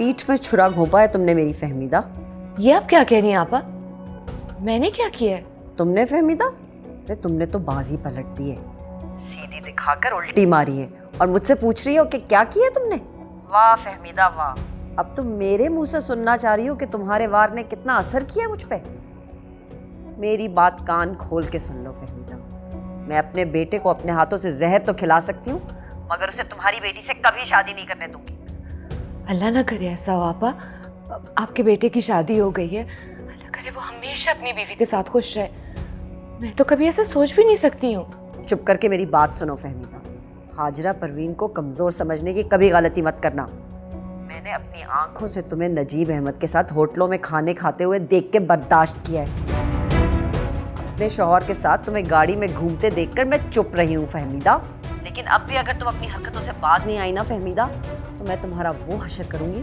पीठ में छुरा घोंपा है तुमने मेरी फहमीदा। ये आप क्या कह रही हैं आपा? मैंने क्या किया है? तुमने फहमीदा? अरे तुमने तो बाजी पलट दी है, सीधी दिखाकर उल्टी मारी है और मुझसे पूछ रही हो कि क्या किया तुमने। वाह फहमीदा वाह, अब तुम मेरे मुंह से सुनना चाह रही हो कि तुम्हारे वार ने कितना असर किया मुझ पे। मेरी बात कान खोल के सुन लो फहमीदा, मैं अपने बेटे को अपने हाथों से जहर तो खिला सकती हूँ, मगर उसे तुम्हारी बेटी से कभी शादी नहीं करने दूंगी। अल्लाह ना करे ऐसा हो आपा। आपके बेटे की शादी हो गई है, अल्लाह करे वो हमेशा अपनी बीवी के साथ खुश रहे। मैं तो कभी ऐसा सोच भी नहीं सकती हूँ। चुप करके मेरी बात सुनो फहमीदा, हाजरा परवीन को कमज़ोर समझने की कभी गलती मत करना। मैंने अपनी आंखों से तुम्हें नजीब अहमद के साथ होटलों में खाने खाते हुए देख के बर्दाश्त किया है। अपने शौहर के साथ तुम्हें गाड़ी में घूमते देखकर मैं चुप रही हूँ फहमीदा, लेकिन अब भी अगर तुम अपनी हरकतों से बाज नहीं आई ना फहमीदा, तो मैं तुम्हारा वो हश्र करूंगी